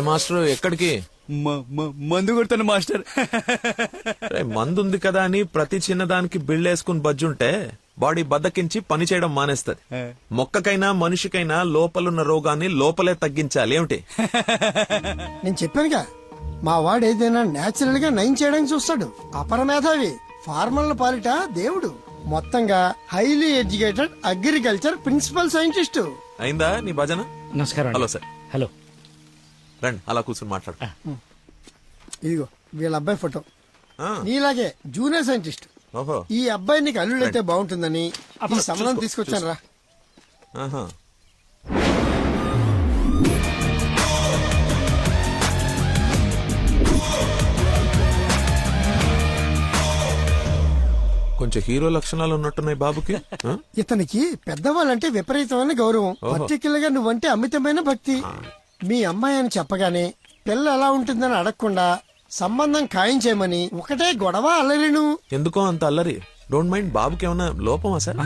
Master ఎక్కడికి? మందు కొడుతాను master. మందు ఉంది కదా అని ప్రతి చిన్నదానికి బిళ్ళేసుకుని బజ్జుంటే బాడీ బద్దకించి పని చేయడం మానేస్తది. మొక్కకైనా మనిషికైనా లోపలున్న రోగాన్ని లోపలే తగ్గించాలి. ఏమిటి? నేను చెప్పానుగా, మా వాడు ఏదైనా నేచురల్ గా నయం చేయడానికి చూస్తాడు. అపరమేధావి, ఫార్మల్ పాలిట దేవుడు. మొత్తంగా highly educated agriculture principal scientist. అయిందా నీ భజన? నమస్కారం. Hello sir. హలో, రండి అలా కూర్చొని మాట్లాడు. ఇదిగో వీళ్ళ అబ్బాయి ఫోటో. ఆ, నీలాగే జూనియర్ సైంటిస్ట్. ఓహో. ఈ అబ్బాయి నీకు అల్లుడైతే బాగుంటుందని ఈ సంబంధం చూసుకో, తీసుకొచ్చాను రా. ఆహా. కొంచెం హీరో లక్షణాలు ఉన్నట్టున్నాయి బాబుకి. ఆ? ఇతనికి పెద్దవాళ్ళంటే విపరీతమైన గౌరవం. పర్టికులర్ గా నువ్వంటే అమితమైన భక్తి. మీ అమ్మాయి అని చెప్పగానే పిల్ల ఎలా ఉంటుందని అడగకుండా సంబంధం ఖాయం చేయమని ఒకటే గొడవ అల్లరిను. ఎందుకో అంత అల్లరి? Don't mind. బాబుకి ఏమన్నా లోపమా సార్?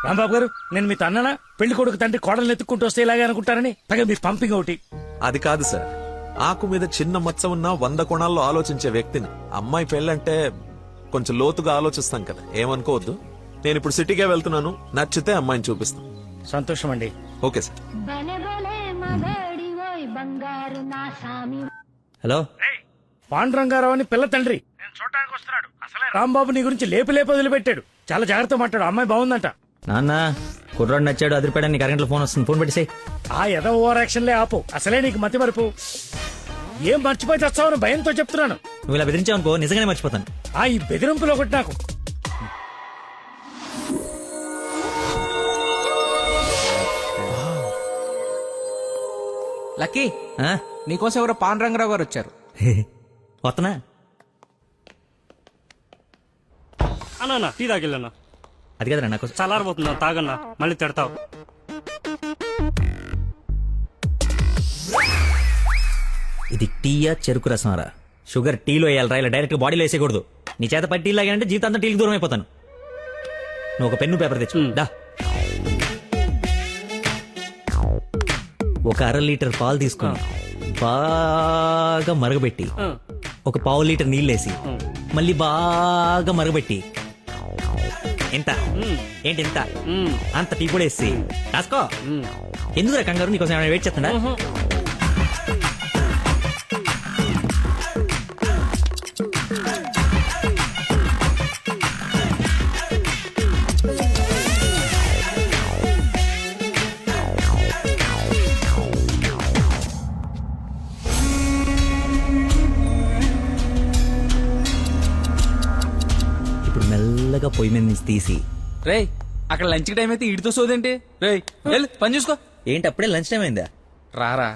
రాంబాబు గారు, నేను మీ తన్ననా? పెళ్లి కొడుకు తండ్రి కోడలు ఎత్తుకుంటూ వస్తే ఇలాగే అనుకుంటారని పైగా మీ పంపింగ్ ఒకటి. అది కాదు సార్. ఆకు మీద చిన్న మచ్చ ఉన్న 100 కోణాల్లో ఆలోచించే వ్యక్తిని. అమ్మాయి పెళ్ళంటే కొంచెం లోతుగా ఆలోచిస్తాం కదా, ఏమనుకోవద్దు. నేను ఇప్పుడు సిటీకే వెళ్తున్నాను, నచ్చితే అమ్మాయిని చూపిస్తాను. సంతోషం అండి. Okay sir. హలో, పాండురంగారావు అని పిల్ల తండ్రి నేను చూడడానికి వస్తున్నాడు. అసలే రాంబాబు నీ గురించి లేపి వదిలిపెట్టాడు. చాలా జాగ్రత్త మాట్లాడు. అమ్మాయి బాగుందంట. నాన్న కుర్రాడు నచ్చాడు, అదిరిపాడని నీకు అరగంటలో ఫోన్ వస్తుంది. ఫోన్ పెట్టేసి. ఆ ఎదో ఓవర్ యాక్షన్లే ఆపు. అసలే నీకు మతి మరుపు. ఏం మర్చిపోయి తెస్తావని భయంతో చెప్తున్నాను. నువ్వు ఇలా బెదిరించావనుకో నిజంగానే మర్చిపోతాను. ఆ ఈ బెదిరింపులో ఒకటి నాకు. లక్కీ, ఆ? నీకోసం ఎవరో పాండురంగరావు గారు వచ్చారు. వస్తనా? అన్నా టీ తాగిల్లన్నా. అది కదరా నాకు. చల్లారబోతున్నా, తాగన్నా, మళ్ళీ తిడతావు. ఇది టీయా చెరుకు రసంరా? షుగర్ టీలో వేయాలరా, ఇలా డైరెక్ట్ బాడీలో వేసేయకూడదు. నీ చేత పట్టి టీ లాగానంటే జీవితాంతం టీకి దూరం అయిపోతాను. నువ్వు ఒక పెన్ను పేపర్ తెచ్చు. దా. ఒక 1/2 లీటర్ పాలు తీసుకుని బాగా మరగబెట్టి ఒక 1/4 లీటర్ నీళ్ళేసి మళ్ళీ బాగా మరగబెట్టి ఎంత ఏంటి ఎంత అంత టీ కూడా వేసి రాసుకో. ఎందుకు కంగారు? నీకోసం ఏమైనా వెయిట్ చేస్తున్నా? ఇప్పుడు మెల్లగా పొయ్యి మీద నుంచి తీసి. రేయ్, అక్కడ లంచ్ టైం అయితే ఇడితో సోదేంటి? రేయ్ వెళ్ళు, పని చూసుకో. ఏంటి అప్పుడే లంచ్ టైం అయిందా? రారా.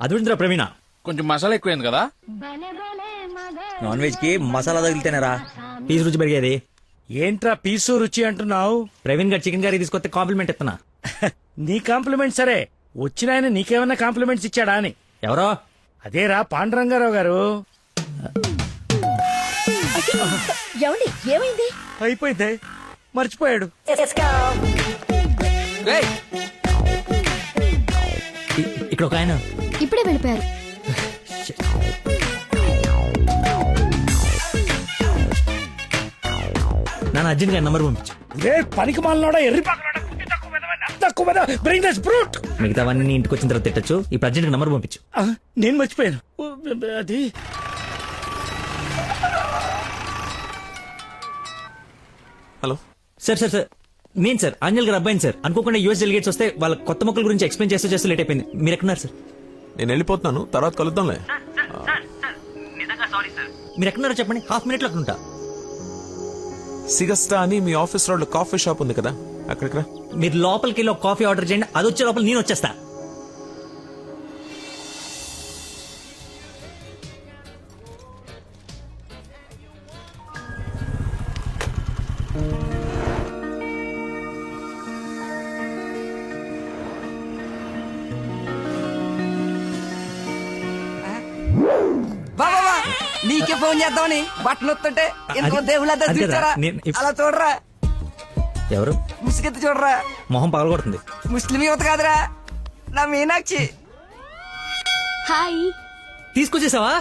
అదుందిరా ప్రవీణ, కొంచెం మసాలా ఎక్కువైంది కదా. నాన్ వెజ్ కి మసాలా తగిలితేనేరా పీస్ రుచి పెరిగేది. ఏంట్రా పీసు రుచి అంటున్నావు? ప్రవీణ్ గారు చికెన్ కర్రీ తీసుకొస్తే కాంప్లిమెంట్ ఇస్తున్నా. నీ కాంప్లిమెంట్ సరే, వచ్చిన ఆయన నీకేమన్నా కాంప్లిమెంట్స్ ఇచ్చాడా అని. ఎవరో? అదేరా పాండురంగారావు గారు. ఏమైంది? అయిపోయింది, మర్చిపోయాడు. రేయ్, ఇక్కడ ఒక ఆయన ఇప్పుడే వెళ్ళిపోయారు. నాన్న అర్జెంట్ గా నంబర్ పంపించు. రే పనికి మాలనోడా, ఎర్రి మిగతావన్నీ ఇంటికి వచ్చిన తర్వాత తిట్టచ్చు. ఇప్పుడు అర్జెంట్ గా నంబర్ పంపించు. నేను మర్చిపోయాను. అది హలో సార్. సార్ సార్ నేను సార్ అంజల్ గారు అబ్బాయిని సార్. అనుకోకుండా యూఎస్ డెలిగేట్స్ వస్తే వాళ్ళ కొత్త మొక్కల గురించి ఎక్స్ప్లెయిన్ చేస్తూ లేట్ అయిపోయింది. మీరు ఎక్కడున్నారు సార్? నేను వెళ్ళిపోతున్నాను, తర్వాత కలుద్దాంలే. మీరు ఎక్కడున్నారో చెప్పండి, హాఫ్ మినిట్ లో అక్కడ ఉంటా. సిగస్టా అని మీ ఆఫీస్ రోడ్ కాఫీ షాప్ ఉంది కదా, అక్కడికి రా. మీరు లోపలికి వెళ్ళి ఒక కాఫీ ఆర్డర్ చేయండి, అది వచ్చే లోపల నేను వచ్చేస్తా. బా నీకే ఫోన్ చేద్దామని బట్టలు వస్తుంటే ఇంకో అది- దేవుళ్ళ అది కదా, చూచారా నేను- అలా చూడరా ఎవరు ముసుగెత్తి చూడరా మొహం పగలగొడుతుంది. ముస్లిం యువత కాదురా నా మీనాక్షి హాయ్ తీసుకొచ్చేసావా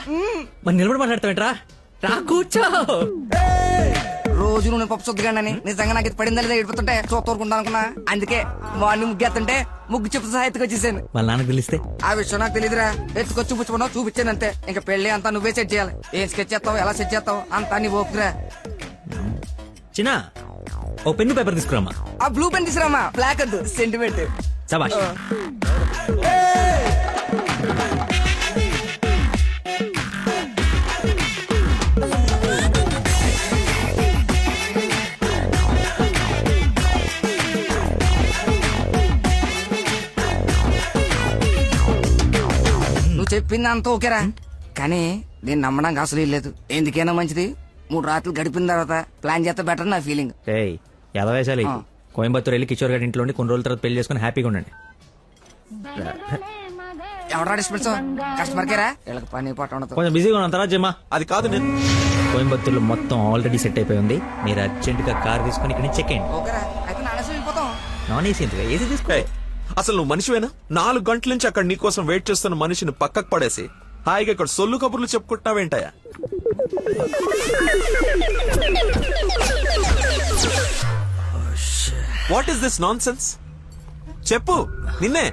మరి నిలబడి మాట్లాడతావేంట్రా? రా కూర్చో. రోజు నువ్వు పప్పు చుద్దగానని నిజంగా నాకు ఇది పడిందా లేదా ఏడిపోతుంటే చూస్తూరుకుంటా అనుకున్నా. అందుకే మార్నింగ్ ముగ్గు ఎత్తుంటే ముగ్గు చెప్పు సహా ఎత్తుకొచ్చేసాను. వాళ్ళ నాన్నకు తెలిస్తే ఆ విషయం నాకు తెలియదురా. ఎత్తుకొచ్చి చూపించుకున్నావు చూపించాను అంతే. ఇంకా పెళ్లి అంతా నువ్వే సెట్ చేయాలి. ఏం స్కెచ్ చేస్తావు ఎలా సెట్ చేస్తావు అంతా నీ ఓపురా. చిన్న ఓ పెన్ను పేపర్ తీసుకురామా. ఆ బ్లూ పెన్ తీసురామా, బ్లాక్ వద్దు, సెంటిమెంట్. సబాష్. నువ్వు చెప్పింది అంత ఓకేరా, కానీ నేను నమ్మడానికి అసలు లేదు. ఎందుకైనా మంచిది 3 రాత్రులు గడిపిన తర్వాత ప్లాన్ చేస్తే బెటర్ నా ఫీలింగ్. ఏయ్ ఎలా వేసాలి? కోయంబత్తూర్ వెళ్ళి కిషోర్ గారి ఇంట్లో ఉండి కొన్ని రోజుల తర్వాత పెళ్లి చేసుకుని హ్యాపీగా ఉండండి. ఎవరా డిస్పెన్స్ కస్టమర్ కేరా వీళ్ళకి పని పాట ఉండదు. కొంచెం బిజీగా ఉన్నాను, తర్వాత జమ్మా. అది కాదు నేను కోయంబత్తూర్లో మొత్తం ఆల్రెడీ సెట్ అయిపోయి ఉంది. మీరు అర్జెంట్ గా కార్ తీసుకుని ఇక్కడ నుంచి చెక్ అయ్యండి. ఓకేరా అయితే నా అనవసరం వెళ్ళిపోతాం. నాన్ ఏసీ ఎందుకు, ఏసీ తీసుకో. ఏయ్, అసలు నువ్వు మనిషివేనా? 4 గంటల నుంచి అక్కడ నీకోసం వెయిట్ చేస్తున్న మనిషిని పక్కకు పడేసి హాయిగా ఇక్కడ సొల్లు కబుర్లు చెప్పుకుంటున్నావేంటయా? What is this nonsense? చెప్పు నిన్నే.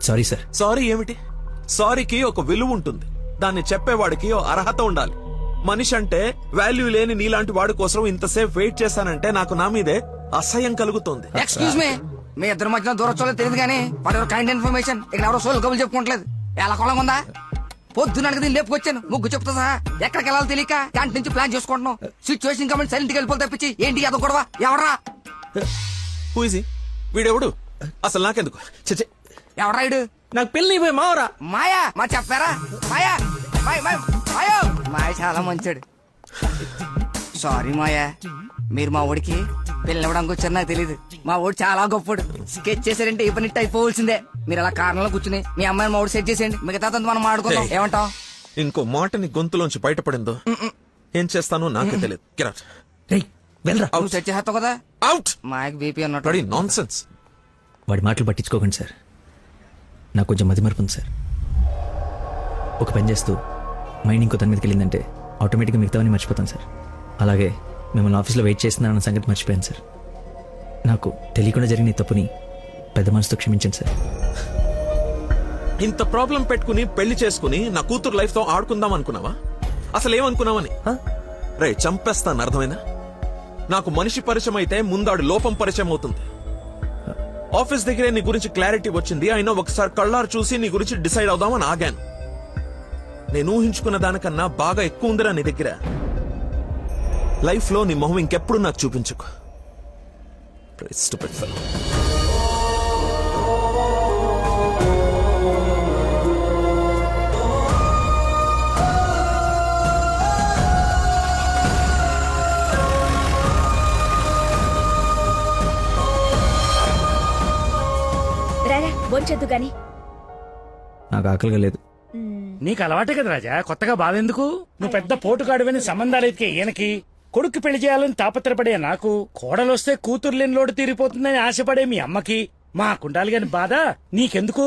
Sorry sir. సారీ ఏమిటి? సారీకి ఒక విలువ ఉంటుంది. దాన్ని చెప్పేవాడికి ఓ అర్హత ఉండాలి. మనిషి అంటే వాల్యూ లేని నీలాంటి వాడి కోసం ఇంతసేపు వెయిట్ చేశానంటే నాకు నా మీదే అసహ్యం కలుగుతోంది. ఎక్స్క్యూజ్ మీ, మీ ఇద్దరు మధ్యన దూరం చూడలేదు తెలియదు కానీ వాడు ఎవరు కైండ్ ఇన్ఫర్మేషన్ ఇక్కడ ఎవరో సోల్ కబులు చెప్పుకోవట్లేదు. ఎలా కొలం ఉందా? పొద్దున అడిగి లేపుకొచ్చాను ముగ్గు చెప్తా సహా. ఎక్కడికి వెళ్ళాలో తెలియక క్యాంటీన్ నుంచి ప్లాన్ చేసుకుంటున్నాం. సిచ్యువేషన్ కమెంట్ సైలెంట్ గా వెళ్ళిపోతే తప్పించి ఏంటి అదో గొడవ? ఎవరా హూజీ వీడెవడు? అసలు నాకెందుకు? చచ్చే ఎవరా ఇడు? నాకు పెళ్లి అయిపోయి మావరా. మాయా మా చెప్పారా? మాయా మాయో మాయ చాలా మంచాడు. సారీ మాయా, మీరు మా ఊడికి పిల్లవడానికి వచ్చారు నాకు తెలియదు. మా ఊడు చాలా గొప్పడు. స్కెచ్ చేశారంటే ఈ పని అయిపోవలసిందే. మీరు అలా కారణంలో కూర్చుని మీ అమ్మాయిని మా ఊడు సెట్ చేసేయండి. మిగతా మనం మాడుకుందాం. ఏమంటావ్? ఇంకో మాటని గొంతులోంచి బయటపడిందో ఏం చేస్తానో నాకే తెలియదు. Get out. రేయ్ వెళ్ళరా. నువ్వు సెట్ చేస్తావు కదా. Out. మాయకు బీపీ అన్నట్టు. Bloody nonsense. వాడి మాటలు పట్టించుకోకండి సార్. నాకు కొంచెం మతిమరుపు ఉంది సార్. ఒక పని చేస్తూ మైండ్ ఇంకో తన మీదకి వెళ్ళిందంటే ఆటోమేటిక్గా మిగతావన్నీ మర్చిపోతాను సార్. అలాగే మిమ్మల్ని ఆఫీస్లో వెయిట్ చేస్తున్నానన్న సంగతి మర్చిపోయాను సార్. నాకు తెలియకుండా జరిగిన ఈ తప్పుని పెద్ద మనసుతో క్షమించండి సార్. ఇంత ప్రాబ్లం పెట్టుకుని పెళ్లి చేసుకుని నా కూతురు లైఫ్ తో ఆడుకుందాం అనుకున్నావా? అసలు ఏమనుకున్నావని? రే చంపేస్తాను, అర్థమైనా? నాకు మనిషి పరిచయం అయితే ముందాడు లోపం పరిచయం అవుతుంది. ఆఫీస్ దగ్గరే నీ గురించి క్లారిటీ వచ్చింది. అయినా ఒకసారి కళ్ళారు చూసి నీ గురించి డిసైడ్ అవుదామని ఆగాను. నేను ఊహించుకున్న దానికన్నా బాగా ఎక్కువ ఉందిరా నీ దగ్గర. లైఫ్ లో నీ మొహం ఇంకెప్పుడు నాకు చూపించుకో. Stupid fellow. రారా బొంచొద్దు గాని. నాకు ఆకలిగా లేదు. నీకు అలవాటే కదా రాజా, కొత్తగా బాధ ఎందుకు? నువ్వు పెద్ద పోటుగాడువని సంబంధాలు ఎతికే ఈయనకి, కొడుకు పెళ్లి చేయాలని తాపత్రపడే నాకు, కోడలొస్తే కూతురు లేని లోటు తీరిపోతుందని ఆశపడే మీ అమ్మకి, మాకుండాలి గాని బాధ నీకెందుకు?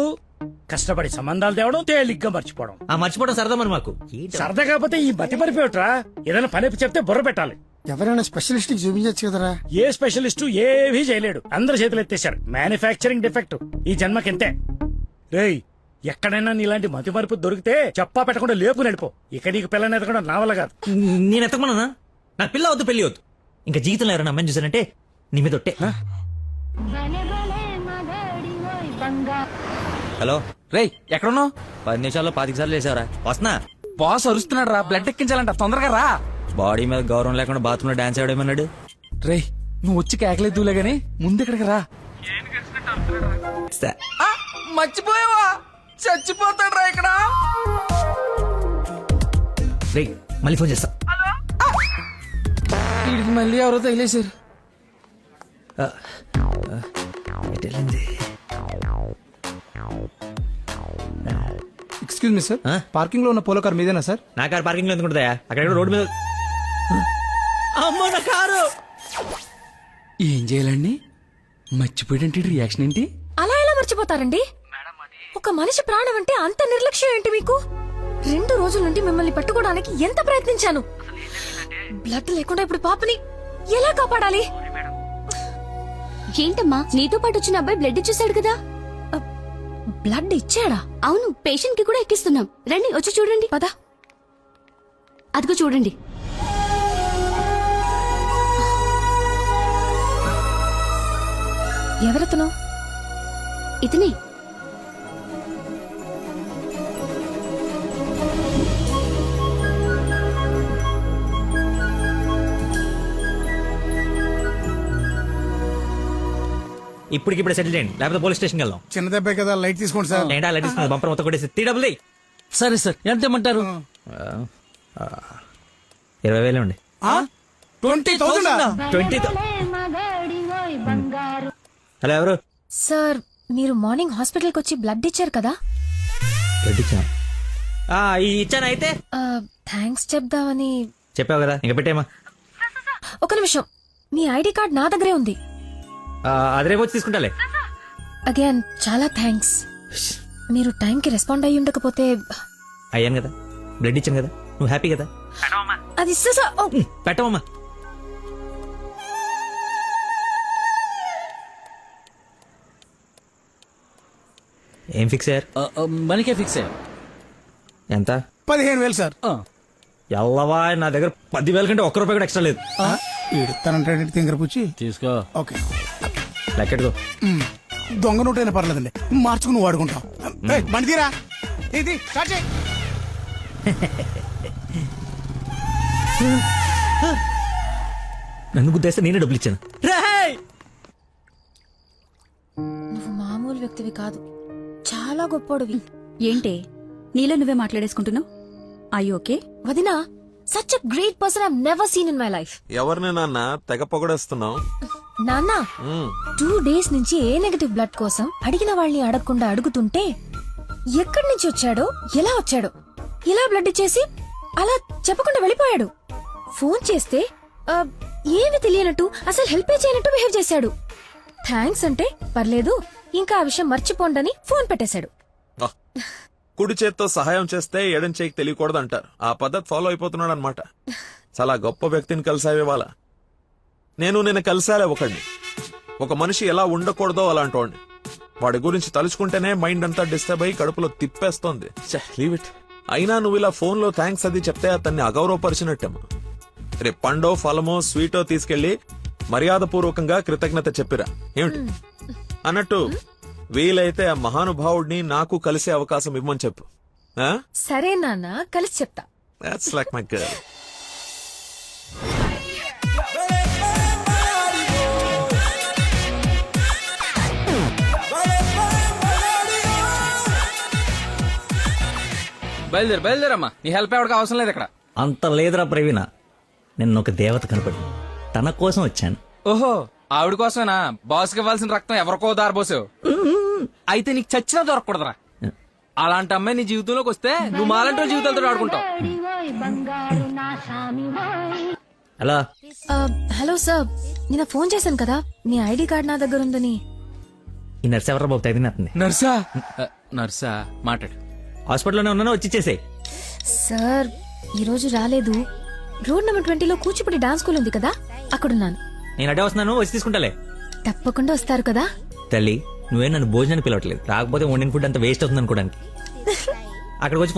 కష్టపడి సంబంధాలు తేవడం, తేలిగ్గా మర్చిపోవడం. ఆ మర్చిపోవడం సరదా మరి మాకు. సరదా కాకపోతే ఈ మతి మరిపోయట్రా. ఏదైనా పని చెప్తే బుర్ర పెట్టాలి. ఎవరైనా స్పెషలిస్ట్ కి చూపించచ్చు కదరా. ఏ స్పెషలిస్టు ఏవీ చేయలేడు. అందరు చేతులు ఎత్తేశారు. మ్యానుఫ్యాక్చరింగ్ డిఫెక్ట్ ఈ జన్మకింతే. రేయ్ ఎక్కడైనా నీలాంటి మతి మరుపు దొరికితే చెప్పా పెట్టకుండా లేపు నడిపో. ఇక నీకు పిల్లని ఎదగడం నా వల్ల కాదు. నేను ఎత్తకమన్నా? నాకు పిల్ల వద్దు, పెళ్లి వద్దు. ఇంకా జీవితంలో ఎవరైనా అమ్మాయిని చూసానంటే నీ మీద ఒట్టే. హలో రేయ్ ఎక్కడున్నావు? 10 నిమిషాల్లో 25 సార్లు వేసావరా. వస్తున్నా. బాస్ అరుస్తున్నాడు రా, బ్లడ్ ఎక్కించాలంట, తొందరగా రా. బాడీ మీద గౌరవం లేకుండా బాత్రూమ్ లో డాన్స్ ఆడేమన్నాడు. రేయ్ నువ్వు వచ్చి కేకలేదులే గాని ముందు ఇక్కడికి రా. ఆ, మర్చిపోయావా? చచ్చిపోతాడు రా ఇక్కడ. రేయ్ మళ్ళీ ఫోన్ చేస్తా. వీడికి మళ్ళీ ఎవరో తగిలేశారు. ఎటు వెళ్ళింది? ఎక్స్క్యూజ్ మీ సార్, ఆ? పార్కింగ్ లో ఉన్న పోలో కార్ మీదేనా సార్? నా కారు పార్కింగ్ లో ఎందుకుంటుందా? అక్కడ ఎక్కడో రోడ్డు మీద. అమ్మో నా కారు! ఏం చేయాలండి? మర్చిపోయాడంటే రియాక్షన్ ఏంటి? అలా ఎలా మర్చిపోతారండి? ఒక మనిషి ప్రాణం అంటే అంత నిర్లక్ష్యం ఏంటి మీకు? 2 రోజుల నుండి మిమ్మల్ని పట్టుకోవడానికి ఎంత ప్రయత్నించాను. బ్లడ్ లేకుండా ఇప్పుడు పాపని ఎలా కాపాడాలి? ఏంటమ్మా, నీతో పాటు వచ్చిన అబ్బాయి బ్లడ్ ఇచ్చేసాడు కదా? బ్లడ్ ఇచ్చాడా? అవును, పేషెంట్ కి కూడా ఎక్కిస్తున్నాం. రండి, వచ్చి చూడండి. పద. అదిగో చూడండి. ఎవరతను? ఇతనే. ఇప్పటికిప్పుడే సెటిల్ చేయండి, లేకపోతే పోలీస్ స్టేషన్కి వెళ్దాం. చిన్న దెబ్బే కదా, లైట్ తీసుకోండి సార్. ఏంటా అలా తీసుకున్నది? బంపర్ మొత్తం కొట్టేసి 3 డబ్బులు. సరే సార్, ఎంత ఇమ్మంటారు? 20,000 అండి. 20,000? 20,000. హలో, ఎవరు? సార్, మీరు మార్నింగ్ హాస్పిటల్కి వచ్చి బ్లడ్ ఇచ్చారు కదా? బ్లడ్ ఇచ్చాను. ఇచ్చాను. అయితే థ్యాంక్స్ చెప్దామని. చెప్పావు కదా, ఇంకా పెట్టేమా. ఒక నిమిషం, మీ ఐడి కార్డ్ నా దగ్గరే ఉంది. అది రేపు వచ్చి తీసుకుంటాలే. అగైన్ చాలా థ్యాంక్స్. మీరు టైంకి రెస్పాండ్ అయ్యి ఉండకపోతే. అయ్యాను కదా, బ్లడ్ ఇచ్చాను కదా, నువ్వు హ్యాపీ కదా. అది పెట్టవమ్మా. ఏం ఫిక్స్ అయ్యారు? మనకే ఫిక్స్ అయ్యా. ఎంత? 15,000 సార్. ఎల్లవా, నా దగ్గర 10,000 కంటే 1 రూపాయి కూడా ఎక్స్ట్రా లేదు. ఇడతానంటే తింగరపుచ్చి తీసుకో. ఓకే. లెక్కెట్టుకో. దొంగ నోట్ అయినా పర్లేదండి, మార్చుకుని వాడుకుంటాం. బండి తీరా, ఇది స్టార్ట్ చేయి. నన్ను గుద్దేస్తే నేనే డబ్బులు ఇచ్చాను. నువ్వు మామూలు వ్యక్తివి కాదు, చాలా గొప్పోడివి. ఏంటే నీలో నువ్వే మాట్లాడేసుకుంటున్నావు? I okay? వదినా, such a great person I never seen in my life. ఎవరిని నాన్న తెగ పొగడేస్తున్నావు? నాన్న, 2 days నుంచి ఏ నెగటివ్ బ్లడ్ కోసం అడిగిన వాళ్ళని అడగకుండా అడుగుతుంటే ఎక్కడి నుంచి వచ్చాడో, ఎలా వచ్చాడో, ఇలా బ్లడ్ ఇచ్చేసి అలా చెప్పకుండా వెళ్ళిపోయాడు. ఫోన్ చేస్తే ఏమి తెలియనట్టు, అసలు హెల్ప్ చేయనట్టు బిహేవ్ చేశాడు. థ్యాంక్స్ అంటే పర్లేదు, ఇంకా ఆ విషయం మర్చిపోండని ఫోన్ పెట్టేశాడు. కుడి చేత్తో సహాయం చేస్తే ఎడం చేయికి తెలియకూడదు అంటారు. ఆ పద్ధతి ఫాలో అయిపోతున్నాడు అనమాట. చాలా గొప్ప వ్యక్తిని కలిసావే వాళ్ళ. నేను కలిసాలే ఒకడిని. ఒక మనిషి ఎలా ఉండకూడదో అలాంటి వాడిని. వాడి గురించి తలుచుకుంటేనే మైండ్ అంతా డిస్టర్బ్ అయ్యి కడుపులో తిప్పేస్తోంది. Leave it. అయినా నువ్వు ఇలా ఫోన్ లో థ్యాంక్స్ అది చెప్తే అతన్ని అగౌరవపరిచినట్టేమో. రేపు పండో ఫలమో స్వీటో తీసుకెళ్లి మర్యాదపూర్వకంగా కృతజ్ఞత చెప్పిరా. ఏమిటి అన్నట్టు వీలైతే ఆ మహానుభావుడిని నాకు కలిసే అవకాశం ఇవ్వమని చెప్పు. సరే నాన్న, కలిసి చెప్తా. That's like my girl. బయలుదేరమ్మా, నీ హెల్ప్ ఎవరికి అవసరం లేదు ఇక్కడ. అంత లేదురా ప్రవీణ, నిన్న ఒక దేవత కనపడి తన కోసం వచ్చాను. ఓహో, ఆవిడ కోసమేనా బాస్కి ఇవ్వాల్సిన రక్తం ఎవరికో దారబోసావు? అయితే నీకు చచ్చినా దొరకకూడదురా. అలాంటి అమ్మాయి నీ జీవితంలోకి వస్తే నువ్వు మాలంటి వాళ్ళ జీవితాలతో ఆడుకుంటావు. హలో. హలో సార్, నిన్న ఫోన్ చేశాను కదా, మీ ఐడి కార్డ్ నా దగ్గర ఉందని. ఈ నర్స్ ఎవరు బాబు తగినట్టుంది? నర్సా? నర్సా, మాట్లాడు. హాస్పిటల్లోనే ఉన్నాను, వచ్చి ఇచ్చేసేయ్. సార్, ఈ రోజు రాలేదు. రోడ్ నెంబర్ 20లో కూచిపూడి డాన్స్ స్కూల్ ఉంది కదా, అక్కడున్నాను. నేను అడే వస్తున్నాను, వచ్చి తీసుకుంటాలే. తప్పకుండా వస్తారు కదా? తల్లి, నువ్వే నన్ను భోజనానికి పిలవట్లేదు, రాకపోతే వండిన ఫుడ్ అంత వేస్ట్ అవుతుంది అనుకోడానికి. అక్కడికి వచ్చి